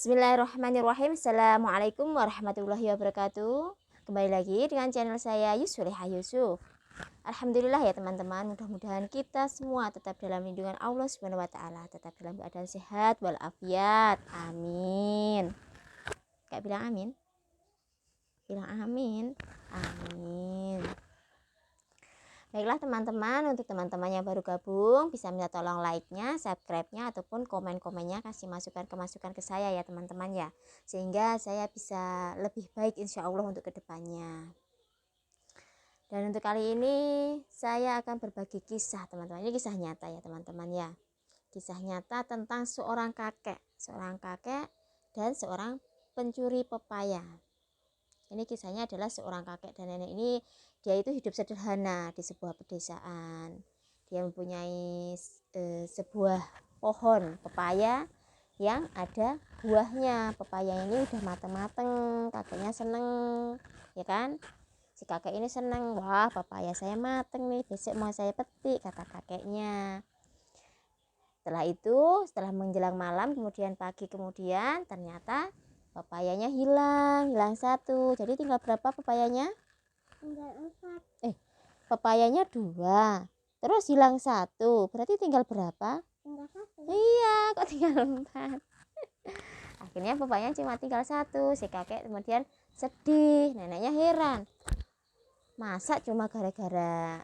Bismillahirrahmanirrahim. Assalamualaikum warahmatullahi wabarakatuh. Kembali lagi dengan channel saya Yusleha Yusuf. Alhamdulillah ya teman-teman, mudah-mudahan kita semua tetap dalam lindungan Allah Subhanahu wa taala, tetap dalam keadaan sehat walafiat. Amin. Kayak bilang amin. Bilang amin. Amin. Baiklah teman-teman, untuk teman-teman yang baru gabung bisa minta tolong like-nya, subscribe-nya ataupun komen-komennya, kasih masukan ke saya ya teman-teman ya, sehingga saya bisa lebih baik insya Allah untuk kedepannya. Dan untuk kali ini saya akan berbagi kisah teman-teman. Ini kisah nyata ya teman-teman ya, kisah nyata tentang seorang kakek dan seorang pencuri pepaya. Ini kisahnya adalah seorang kakek dan nenek ini, dia itu hidup sederhana di sebuah pedesaan. Dia mempunyai sebuah pohon pepaya yang ada buahnya. Pepaya ini udah mateng-mateng, kakeknya seneng ya kan. Si kakek ini seneng, wah pepaya saya mateng nih, besok mau saya petik, kata kakeknya. Setelah menjelang malam, kemudian pagi, kemudian ternyata pepayanya hilang satu. Jadi tinggal berapa pepayanya? Tinggal 4. Pepayanya 2. Terus hilang 1. Berarti tinggal berapa? Tinggal 1. Iya, kok tinggal 4. Akhirnya pepayanya cuma tinggal 1. Si kakek kemudian sedih, neneknya heran. Masa cuma gara-gara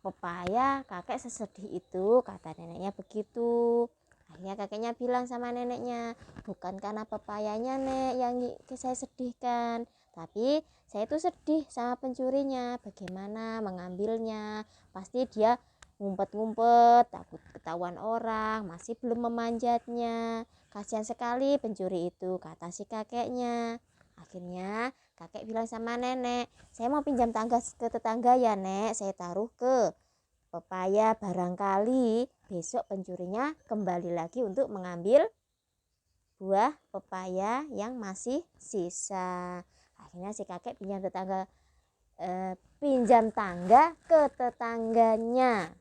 pepaya kakek sesedih itu, kata neneknya begitu. Akhirnya kakeknya bilang sama neneknya, bukan karena pepayanya nek yang saya sedihkan, tapi saya itu sedih sama pencurinya. Bagaimana mengambilnya, pasti dia ngumpet-ngumpet, takut ketahuan orang, masih belum memanjatnya. Kasihan sekali pencuri itu, kata si kakeknya. Akhirnya kakek bilang sama nenek, saya mau pinjam tangga ke tetangga ya nek, saya taruh ke pepaya, barangkali besok pencurinya kembali lagi untuk mengambil buah pepaya yang masih sisa. Akhirnya si kakek pinjam tangga ke tetangganya.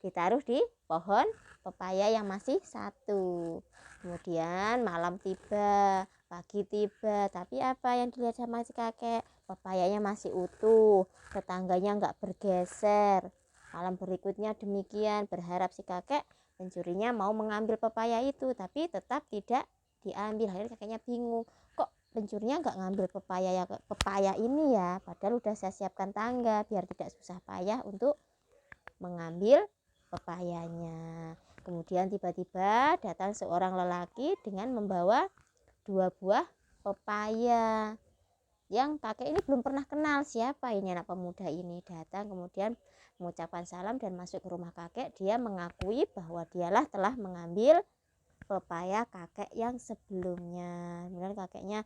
Ditaruh di pohon pepaya yang masih 1. Kemudian malam tiba, pagi tiba, tapi apa yang dilihat sama si kakek? Pepayanya masih utuh, tetangganya nggak bergeser. Malam berikutnya demikian, berharap si kakek pencurinya mau mengambil pepaya itu, tapi tetap tidak diambil. Akhirnya kakeknya bingung, kok pencurinya nggak ngambil pepaya ini ya, padahal udah saya siapkan tangga biar tidak susah payah untuk mengambil pepayanya. Kemudian tiba-tiba datang seorang lelaki dengan membawa 2 buah pepaya yang kakek ini belum pernah kenal siapa ini anak pemuda ini. Datang kemudian mengucapkan salam dan masuk ke rumah kakek. Dia mengakui bahwa dialah telah mengambil pepaya kakek yang sebelumnya. Kemudian kakeknya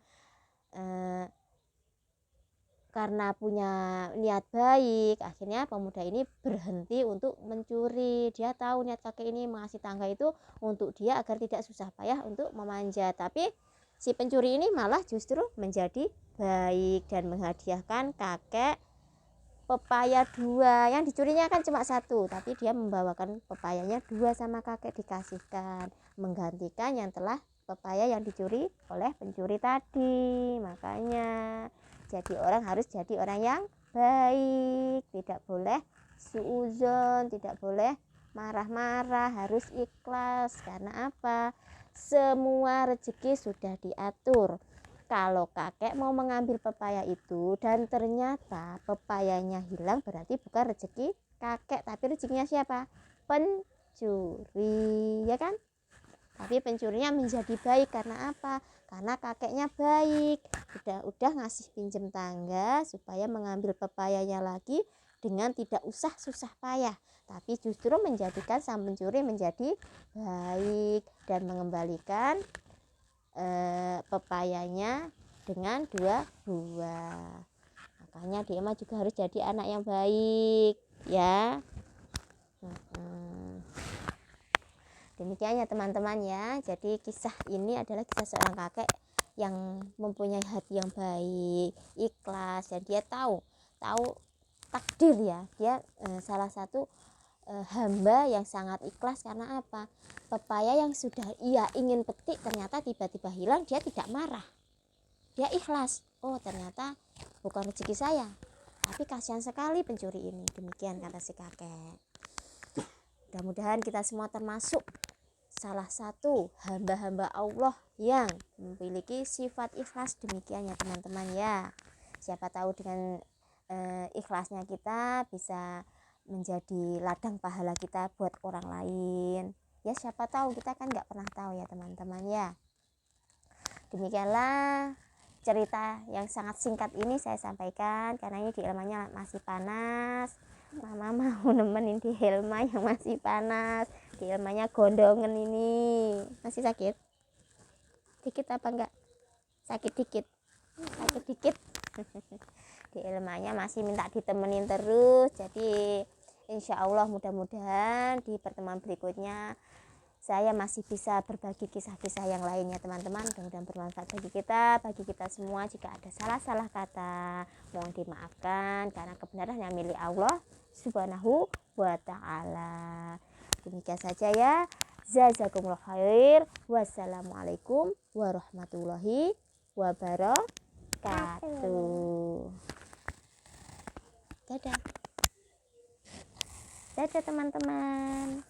karena punya niat baik, akhirnya pemuda ini berhenti untuk mencuri. Dia tahu niat kakek ini mengasih tangga itu untuk dia agar tidak susah payah untuk memanjat. Tapi si pencuri ini malah justru menjadi baik dan menghadiahkan kakek pepaya 2. Yang dicurinya kan cuma 1, tapi dia membawakan pepayanya 2 sama kakek, dikasihkan, menggantikan yang telah pepaya yang dicuri oleh pencuri tadi. Makanya jadi orang harus jadi orang yang baik, tidak boleh suuzon, tidak boleh marah-marah, harus ikhlas. Karena apa? Semua rezeki sudah diatur. Kalau kakek mau mengambil pepaya itu dan ternyata pepayanya hilang, berarti bukan rezeki kakek, tapi rezekinya siapa? Pencuri, ya kan? Tapi pencurinya menjadi baik karena apa? Karena kakeknya baik, udah ngasih pinjem tangga supaya mengambil pepayanya lagi dengan tidak usah susah payah, tapi justru menjadikan sang pencuri menjadi baik dan mengembalikan pepayanya dengan 2 buah. Makanya dia mah juga harus jadi anak yang baik ya. Demikian ya teman-teman ya. Jadi kisah ini adalah kisah seorang kakek yang mempunyai hati yang baik, ikhlas, dan dia tahu takdir ya. Dia salah satu hamba yang sangat ikhlas. Karena apa? Pepaya yang sudah ia ingin petik ternyata tiba-tiba hilang, dia tidak marah, dia ikhlas. Oh, ternyata bukan rezeki saya, tapi kasihan sekali pencuri ini. Demikian kata si kakek. Mudah-mudahan kita semua termasuk salah satu hamba-hamba Allah yang memiliki sifat ikhlas demikian ya teman-teman ya. Siapa tahu dengan ikhlasnya kita bisa menjadi ladang pahala kita buat orang lain ya. Siapa tahu, kita kan nggak pernah tahu ya teman-teman ya. Demikianlah cerita yang sangat singkat ini saya sampaikan, karena ini dielmanya masih panas. Mama mau nemenin di Helma yang masih panas. Di Helmanya gondongan ini masih sakit dikit apa enggak? Sakit dikit, sakit dikit. Di Helmanya masih minta ditemenin terus. Jadi insya Allah mudah-mudahan di pertemuan berikutnya saya masih bisa berbagi kisah-kisah yang lainnya teman-teman. Mudah-mudahan bermanfaat bagi kita semua. Jika ada salah-salah kata mohon dimaafkan, karena kebenaran yang milik Allah Subhanahu wa ta'ala. Demikian saja ya. Jazakumullah khair. Wassalamualaikum warahmatullahi wabarakatuh. Dadah. Dadah teman-teman.